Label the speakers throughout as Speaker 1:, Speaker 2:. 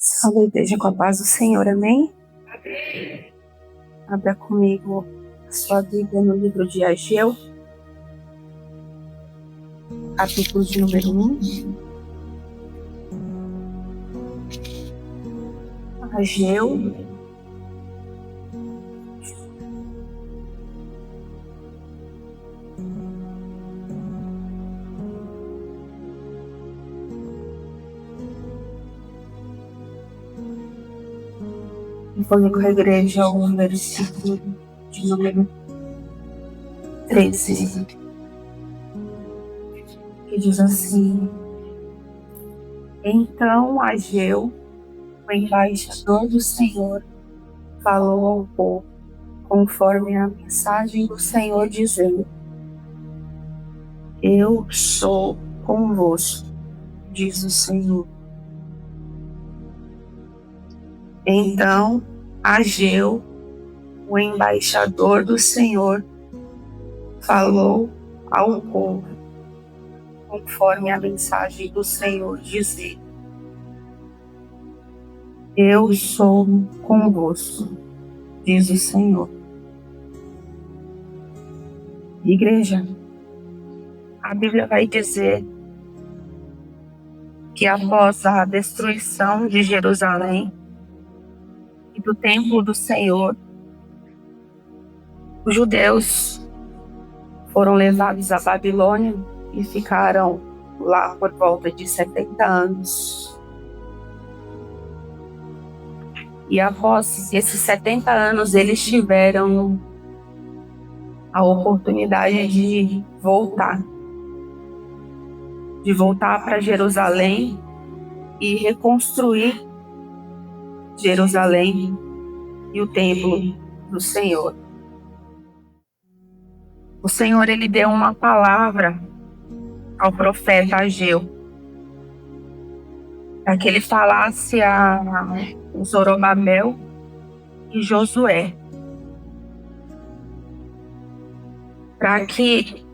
Speaker 1: Salve a igreja com a paz do Senhor, amém? Abra comigo a sua Bíblia no livro de Ageu, capítulo de número 1. Ageu, e vou com a igreja ao versículo de número 13, que diz assim: Então Ageu, o embaixador do Senhor, falou ao povo, conforme a mensagem do Senhor, dizendo: Eu sou convosco, diz o Senhor. Então Ageu, o embaixador do Senhor, falou ao povo, conforme a mensagem do Senhor, dizendo: Eu sou convosco, diz o Senhor. Igreja, a Bíblia vai dizer que após a destruição de Jerusalém e do templo do Senhor, os judeus foram levados à Babilônia e ficaram lá por volta de 70 anos. E após esses 70 anos, eles tiveram a oportunidade de voltar para Jerusalém e reconstruir Jerusalém e o templo do Senhor. O Senhor, ele deu uma palavra ao profeta Ageu, para que ele falasse a Zorobabel e Josué, para que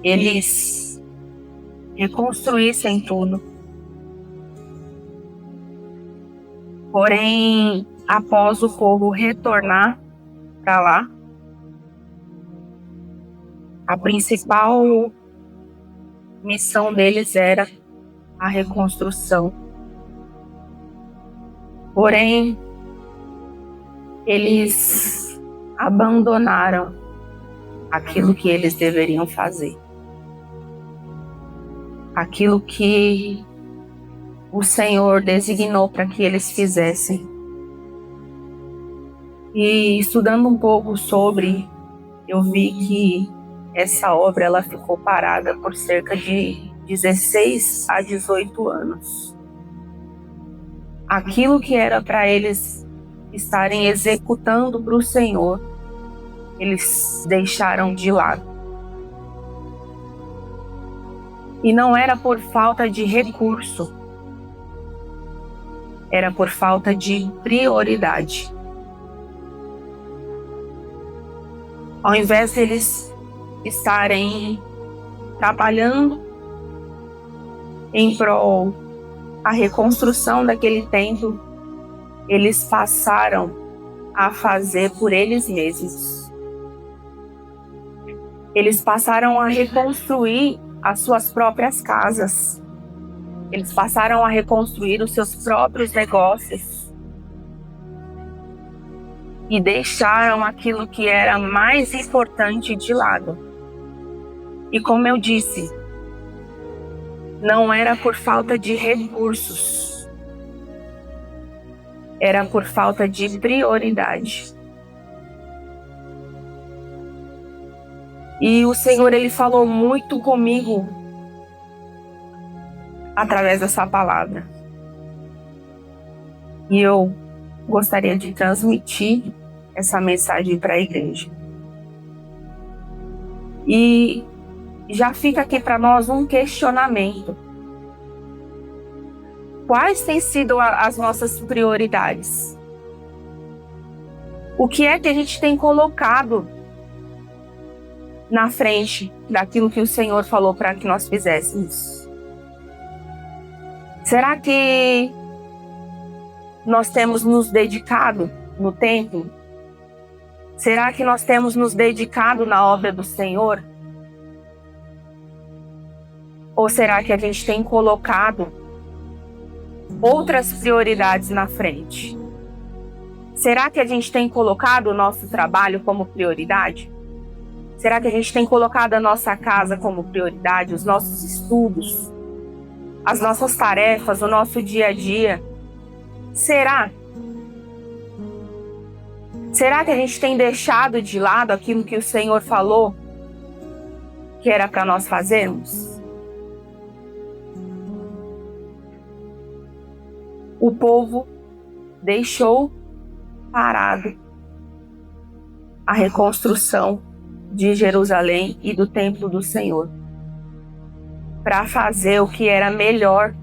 Speaker 1: eles reconstruíssem tudo. Porém, após o povo retornar para lá, a principal missão deles era a reconstrução. Porém, eles abandonaram aquilo que eles deveriam fazer, aquilo que o Senhor designou para que eles fizessem. E estudando um pouco sobre, eu vi que essa obra ela ficou parada por cerca de 16 a 18 anos. Aquilo que era para eles estarem executando para o Senhor, eles deixaram de lado. E não era por falta de recurso, era por falta de prioridade. Ao invés deles estarem trabalhando em prol a reconstrução daquele templo, eles passaram a fazer por eles mesmos. Eles passaram a reconstruir as suas próprias casas. Eles passaram a reconstruir os seus próprios negócios. E deixaram aquilo que era mais importante de lado. E como eu disse, não era por falta de recursos, era por falta de prioridade. E o Senhor, ele falou muito comigo através dessa palavra. E eu gostaria de transmitir essa mensagem para a igreja. E já fica aqui para nós um questionamento. Quais têm sido as nossas prioridades? O que é que a gente tem colocado na frente daquilo que o Senhor falou para que nós fizéssemos? Será que nós temos nos dedicado no templo? Será que nós temos nos dedicado na obra do Senhor? Ou será que a gente tem colocado outras prioridades na frente? Será que a gente tem colocado o nosso trabalho como prioridade? Será que a gente tem colocado a nossa casa como prioridade, os nossos estudos, as nossas tarefas, o nosso dia a dia? Será? Será que a gente tem deixado de lado aquilo que o Senhor falou que era para nós fazermos? O povo deixou parado a reconstrução de Jerusalém e do templo do Senhor para fazer o que era melhor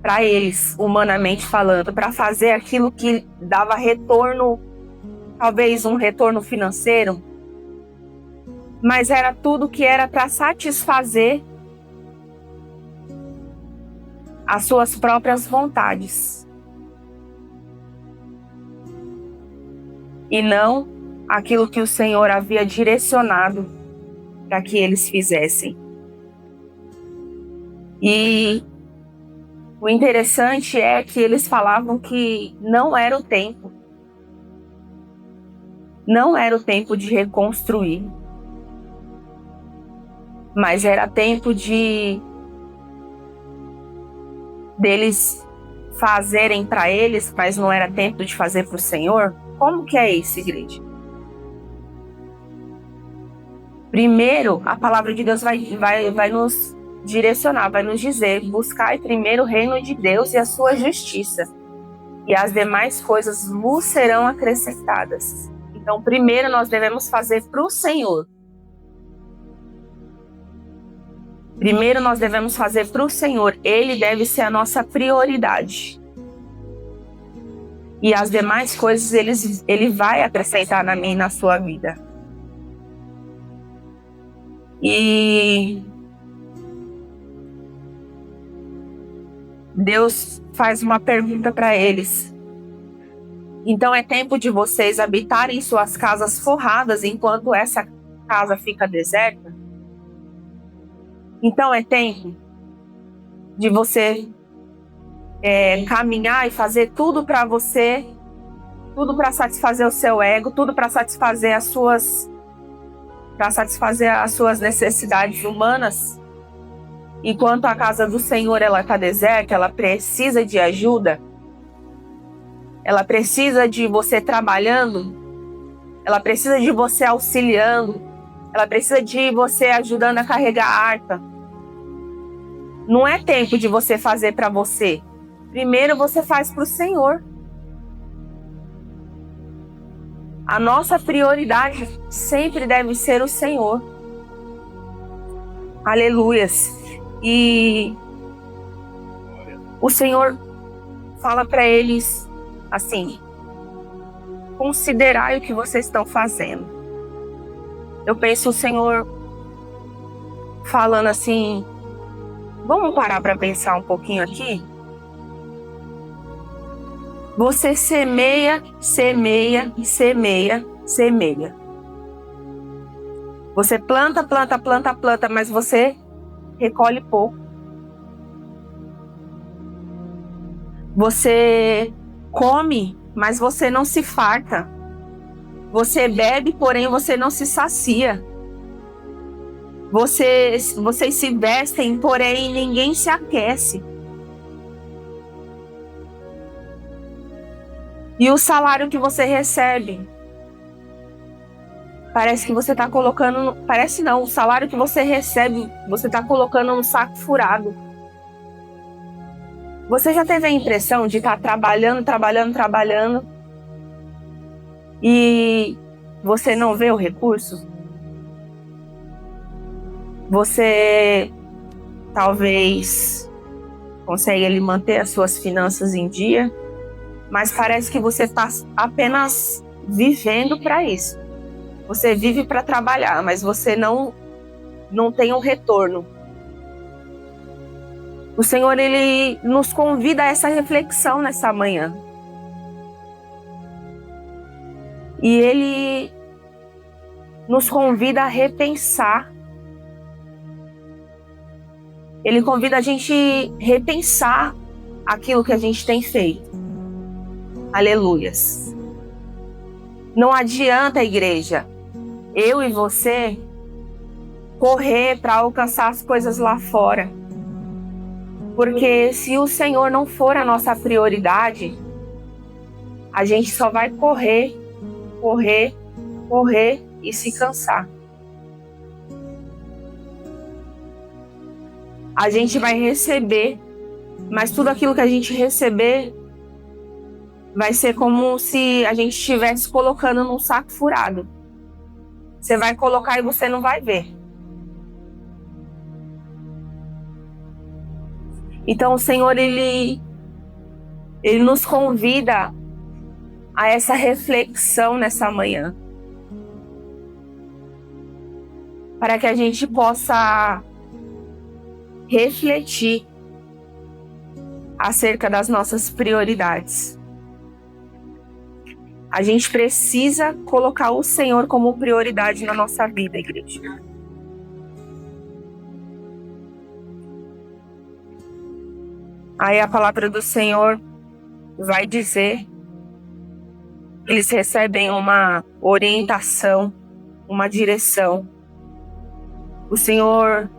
Speaker 1: para eles, humanamente falando, para fazer aquilo que dava retorno, talvez um retorno financeiro, mas era tudo que era para satisfazer as suas próprias vontades e não aquilo que o Senhor havia direcionado para que eles fizessem. E o interessante é que eles falavam que não era o tempo. Não era o tempo de reconstruir. Mas era tempo deles fazerem para eles, mas não era tempo de fazer para o Senhor? Como que é isso, igreja? Primeiro, a palavra de Deus vai nos direcionar, vai nos dizer: buscai primeiro o reino de Deus e a sua justiça, e as demais coisas vos serão acrescentadas. Então, primeiro nós devemos fazer para o Senhor. Primeiro nós devemos fazer para o Senhor. Ele deve ser a nossa prioridade. E as demais coisas ele vai acrescentar na minha e na sua vida. E Deus faz uma pergunta para eles. Então é tempo de vocês habitarem suas casas forradas enquanto essa casa fica deserta? Então é tempo de você caminhar e fazer tudo para você, tudo para satisfazer o seu ego, tudo para satisfazer as suas necessidades humanas, enquanto a casa do Senhor ela está deserta, ela precisa de ajuda, ela precisa de você trabalhando, ela precisa de você auxiliando, ela precisa de você ajudando a carregar a harpa. Não é tempo de você fazer para você. Primeiro você faz para o Senhor. A nossa prioridade sempre deve ser o Senhor. Aleluias. E o Senhor fala para eles assim: considerai o que vocês estão fazendo. Eu penso o Senhor falando assim: vamos parar para pensar um pouquinho aqui? Você semeia, semeia, semeia, semeia. Você planta, planta, planta, planta, mas você recolhe pouco. Você come, mas você não se farta. Você bebe, porém você não se sacia. Vocês se vestem, porém ninguém se aquece. E o salário que você recebe, parece que você está colocando... Parece não, o salário que você recebe, você está colocando no saco furado. Você já teve a impressão de estar trabalhando, trabalhando, trabalhando e você não vê o recurso? Você talvez consegue ali manter as suas finanças em dia, mas parece que você está apenas vivendo para isso. Você vive para trabalhar, mas você não tem um retorno. O Senhor, Ele nos convida a essa reflexão nessa manhã. E Ele nos convida a repensar. Ele convida a gente a repensar aquilo que a gente tem feito. Aleluias. Não adianta, igreja, eu e você correr para alcançar as coisas lá fora. Porque se o Senhor não for a nossa prioridade, a gente só vai correr e se cansar. A gente vai receber, mas tudo aquilo que a gente receber vai ser como se a gente estivesse colocando num saco furado. Você vai colocar e você não vai ver. Então o Senhor, Ele nos convida a essa reflexão nessa manhã. Para que a gente possa refletir acerca das nossas prioridades. A gente precisa colocar o Senhor como prioridade na nossa vida, igreja. Aí a palavra do Senhor vai dizer, eles recebem uma orientação, uma direção. O Senhor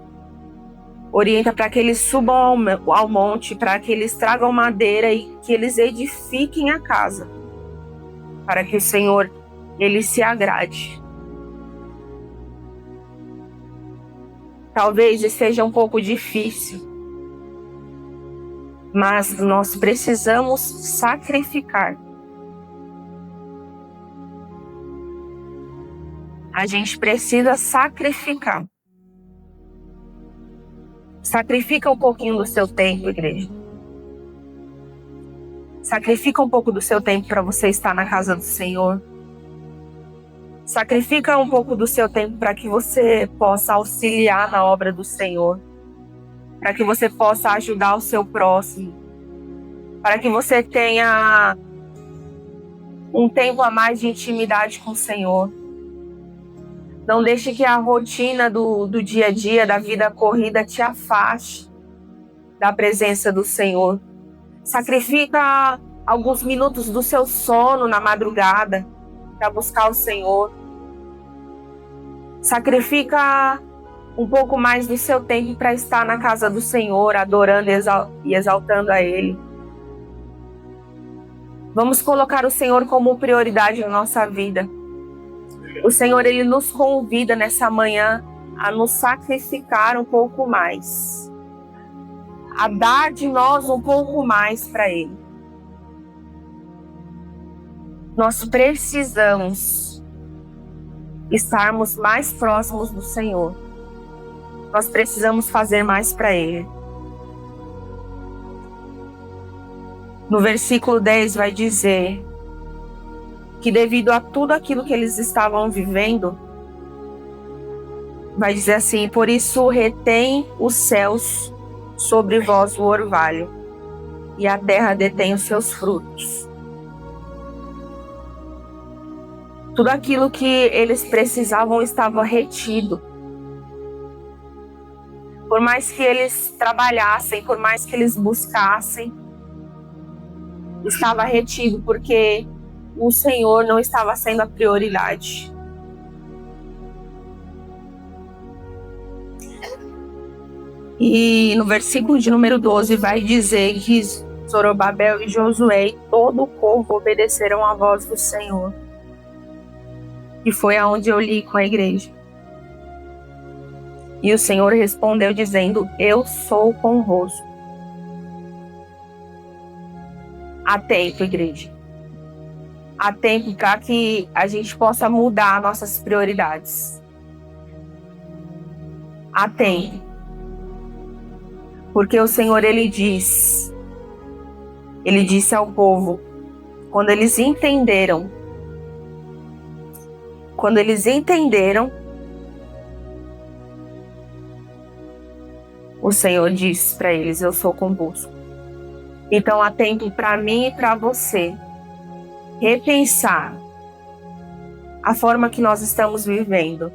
Speaker 1: orienta para que eles subam ao monte, para que eles tragam madeira e que eles edifiquem a casa, para que o Senhor, Ele se agrade. Talvez seja um pouco difícil, mas nós precisamos sacrificar. A gente precisa sacrificar. Sacrifica um pouquinho do seu tempo, igreja. Sacrifica um pouco do seu tempo para você estar na casa do Senhor. Sacrifica um pouco do seu tempo para que você possa auxiliar na obra do Senhor. Para que você possa ajudar o seu próximo. Para que você tenha um tempo a mais de intimidade com o Senhor. Não deixe que a rotina do dia a dia, da vida corrida, te afaste da presença do Senhor. Sacrifica alguns minutos do seu sono na madrugada para buscar o Senhor. Sacrifica um pouco mais do seu tempo para estar na casa do Senhor, adorando e exaltando a Ele. Vamos colocar o Senhor como prioridade na nossa vida. O Senhor, Ele nos convida nessa manhã a nos sacrificar um pouco mais. A dar de nós um pouco mais para Ele. Nós precisamos estarmos mais próximos do Senhor. Nós precisamos fazer mais para Ele. No versículo 10 vai dizer que devido a tudo aquilo que eles estavam vivendo, vai dizer assim: por isso retém os céus sobre vós o orvalho, e a terra detém os seus frutos. Tudo aquilo que eles precisavam estava retido. Por mais que eles trabalhassem, por mais que eles buscassem, estava retido, porque o Senhor não estava sendo a prioridade. E no versículo de número 12 vai dizer que Zorobabel e Josué e todo o povo obedeceram à voz do Senhor. E foi aonde eu li com a igreja. E o Senhor respondeu dizendo: eu sou convosco. Há tempo, igreja. Há tempo para que a gente possa mudar nossas prioridades. Há tempo. Porque o Senhor, Ele disse ao povo, quando eles entenderam, O Senhor diz para eles: eu sou convosco. Então há tempo para mim e para você repensar a forma que nós estamos vivendo.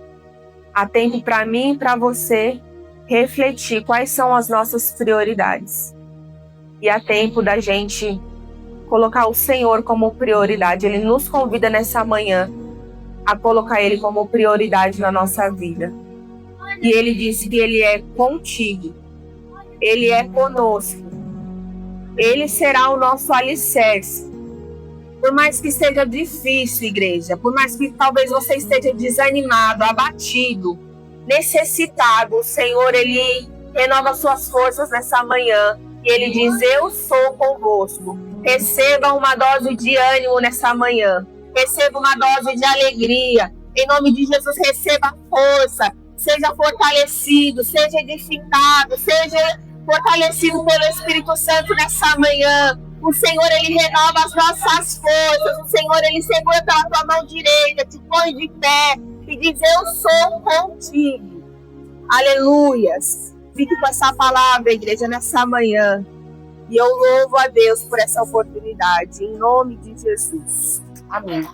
Speaker 1: Há tempo para mim e para você refletir quais são as nossas prioridades. E há tempo da gente colocar o Senhor como prioridade. Ele nos convida nessa manhã a colocar Ele como prioridade na nossa vida. E Ele disse que Ele é contigo. Ele é conosco. Ele será o nosso alicerce. Por mais que seja difícil, igreja, por mais que talvez você esteja desanimado, abatido, necessitado, o Senhor, Ele renova suas forças nessa manhã. E Ele diz: eu sou convosco. Receba uma dose de ânimo nessa manhã. Receba uma dose de alegria. Em nome de Jesus, receba força. Seja fortalecido, seja edificado, seja fortalecido pelo Espírito Santo nessa manhã. O Senhor, Ele renova as nossas forças. O Senhor, Ele segura pela tua mão direita, te põe de pé e diz: eu sou contigo. Aleluias. Fique com essa palavra, igreja, nessa manhã. E eu louvo a Deus por essa oportunidade. Em nome de Jesus. Amém.